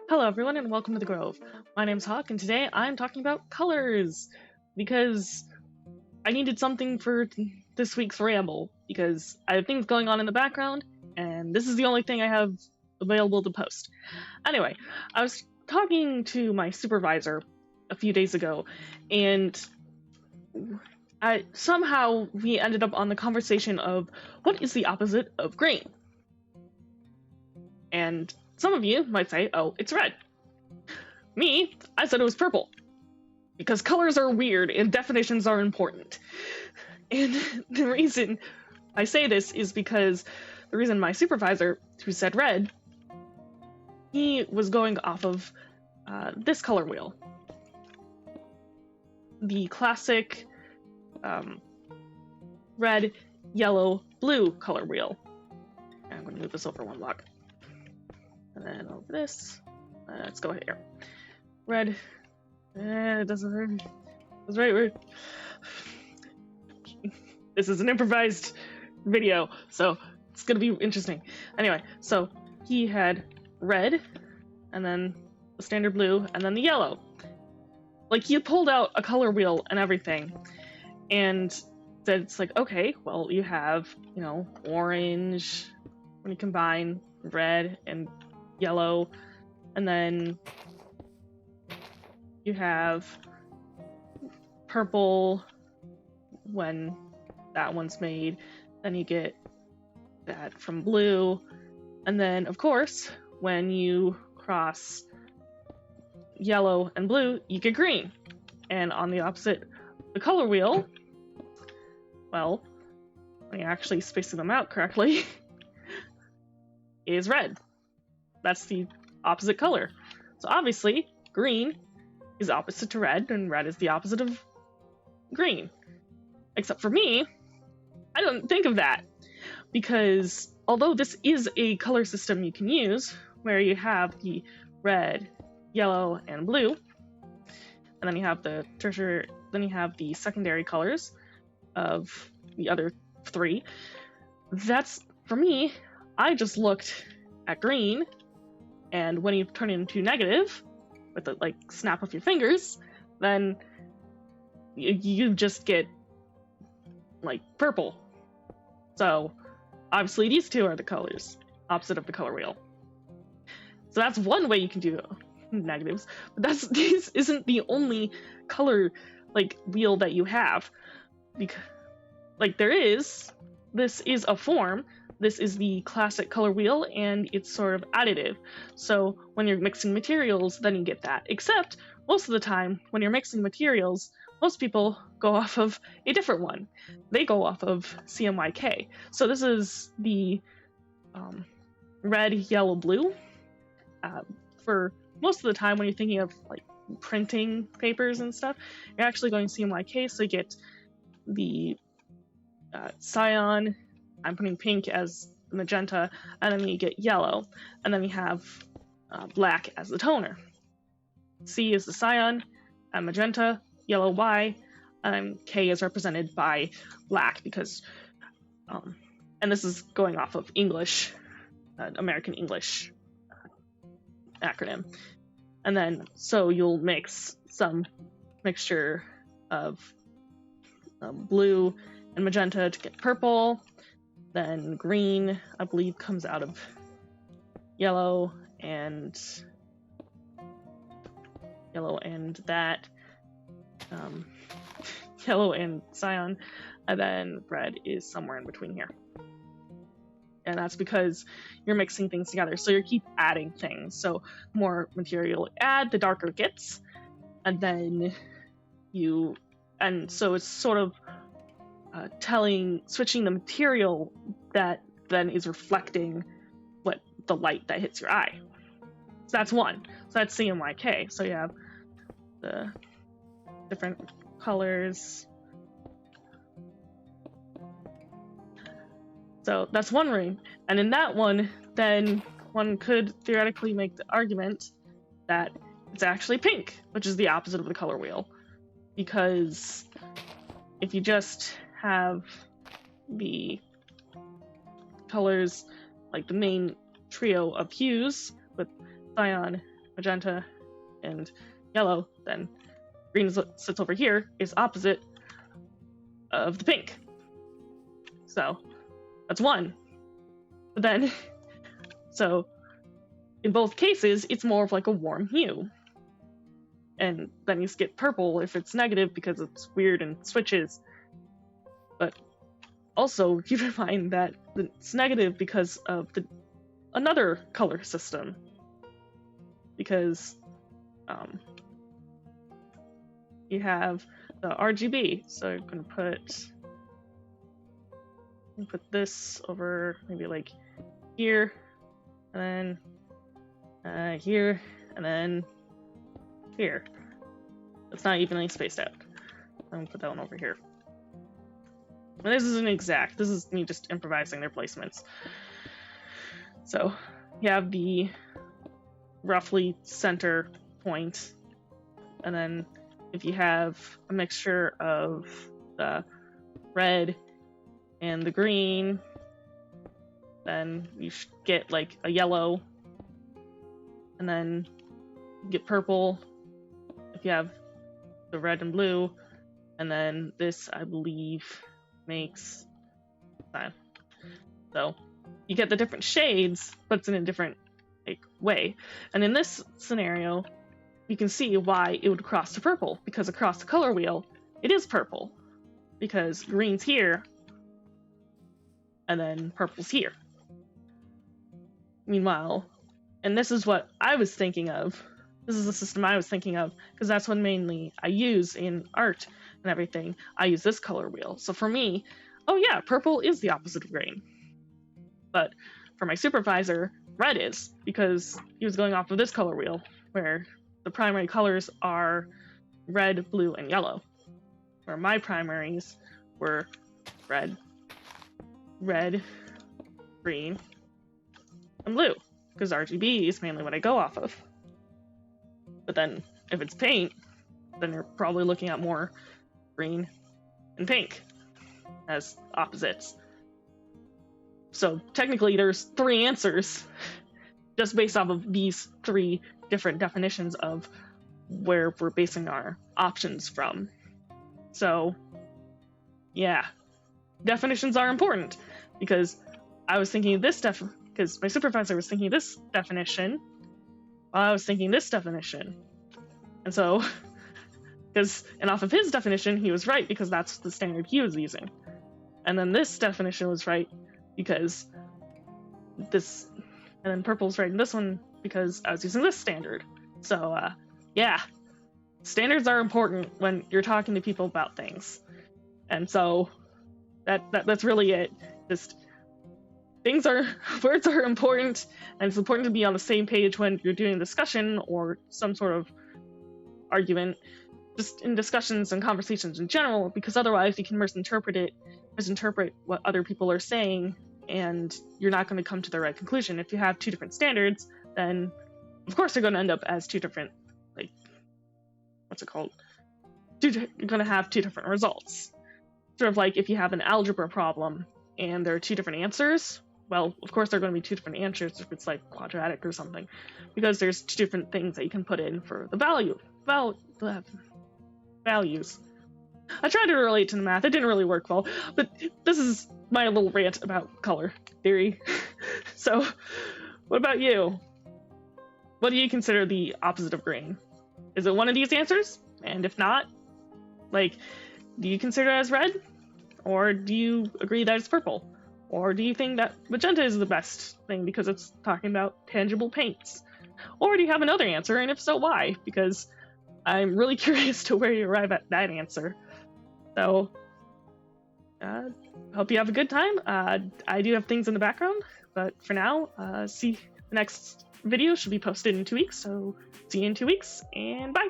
Hello everyone and welcome to the Grove. My name's Hawk and today I'm talking about colors because I needed something for this week's ramble because I have things going on in the background and this is the only thing I have available to post. Anyway, I was talking to my supervisor a few days ago and somehow we ended up on the conversation of what is the opposite of green? And some of you might say, oh, it's red. Me, I said it was purple. Because colors are weird and definitions are important. And the reason I say this is because the reason my supervisor, who said red, he was going off of this color wheel. The classic red, yellow, blue color wheel. I'm going to move this over one block. And then over this. Let's go here. Red. It doesn't hurt. That's right. This is an improvised video, so it's gonna be interesting. Anyway, so he had red, and then the standard blue, and then the yellow. Like, he pulled out a color wheel and everything, and said it's like, okay, well, you have, orange when you combine red and yellow, and then you have purple when that one's made, then you get that from blue, and then of course when you cross yellow and blue you get green. And on the opposite, the color wheel, well, when you're actually spacing them out correctly, is red. That's the opposite color. So obviously green is opposite to red, and red is the opposite of green. Except for me, I don't think of that, because although this is a color system you can use, where you have the red, yellow, and blue, and then you have the secondary colors of the other three, that's, for me, I just looked at green, and when you turn it into negative, with the snap of your fingers, then you just get purple. So obviously these two are the colors opposite of the color wheel. So that's one way you can do negatives, but this isn't the only color wheel that you have, because this is a form. This is the classic color wheel, and it's sort of additive. So when you're mixing materials, then you get that. Except, most of the time, when you're mixing materials, most people go off of a different one. They go off of CMYK. So this is the red, yellow, blue. For most of the time, when you're thinking of printing papers and stuff, you're actually going CMYK, so you get the cyan. I'm putting pink as magenta, and then you get yellow, and then we have black as the toner. C is the cyan, and magenta, yellow Y, and K is represented by black because, and this is going off of English, American English acronym. And then, so you'll mix some mixture of blue and magenta to get purple. Then green, I believe, comes out of yellow and that, yellow and cyan, and then red is somewhere in between here. And that's because you're mixing things together, so you keep adding things. So more material you add, the darker it gets, and then so it's sort of switching the material that then is reflecting what the light that hits your eye. So that's one. So that's CMYK. So you have the different colors. So that's one ring. And in that one, then one could theoretically make the argument that it's actually pink, which is the opposite of the color wheel. Because if you just have the colors, the main trio of hues with cyan, magenta, and yellow, then green sits over here is opposite of the pink. So that's 1. But then, so in both cases, it's more of like a warm hue. And then you skip purple if it's negative because it's weird and switches. But also keep in mind that it's negative because of another color system. Because you have the RGB. So I'm going to put this over maybe like here, and then here, and then here. It's not evenly spaced out. I'm gonna put that one over here. And this isn't exact. This is me just improvising their placements. So you have the roughly center point, and then if you have a mixture of the red and the green, then you should get like a yellow, and then you get purple if you have the red and blue, and then this, I believe, makes cyan. So you get the different shades, but it's in a different way. And in this scenario, you can see why it would cross to purple, because across the color wheel, it is purple, because green's here, and then purple's here. Meanwhile, and this is what I was thinking of, this is the system I was thinking of, because that's what mainly I use in art and everything. I use this color wheel. So for me, oh yeah, purple is the opposite of green. But for my supervisor, red is, because he was going off of this color wheel, where the primary colors are red, blue, and yellow. Where my primaries were red, green, and blue, because RGB is mainly what I go off of. But then if it's paint, then you're probably looking at more green and pink as opposites. So technically there's 3 answers just based off of these 3 different definitions of where we're basing our options from. So yeah, definitions are important, because I was thinking of this because my supervisor was thinking this definition, while I was thinking this definition. And so, and off of his definition, he was right, because that's the standard he was using. And then this definition was right because this, and then purple's right in this one because I was using this standard. So yeah, standards are important when you're talking to people about things. And so that's really it. Just words are important, and it's important to be on the same page when you're doing a discussion or some sort of argument, just in discussions and conversations in general, because otherwise you can misinterpret what other people are saying, and you're not going to come to the right conclusion. If you have 2 different standards, then of course you're going to end up as 2 different, you're going to have 2 different results. Sort of like if you have an algebra problem and there are 2 different answers, well, of course there are going to be 2 different answers if it's like quadratic or something, because there's 2 different things that you can put in for the values. I tried to relate to the math. It didn't really work well, but this is my little rant about color theory. So, what about you? What do you consider the opposite of green? Is it one of these answers? And if not, do you consider it as red? Or do you agree that it's purple? Or do you think that magenta is the best thing because it's talking about tangible paints? Or do you have another answer, and if so, why? Because I'm really curious to where you arrive at that answer. So, hope you have a good time. I do have things in the background, but for now, the next video should be posted in 2 weeks, so see you in 2 weeks, and bye!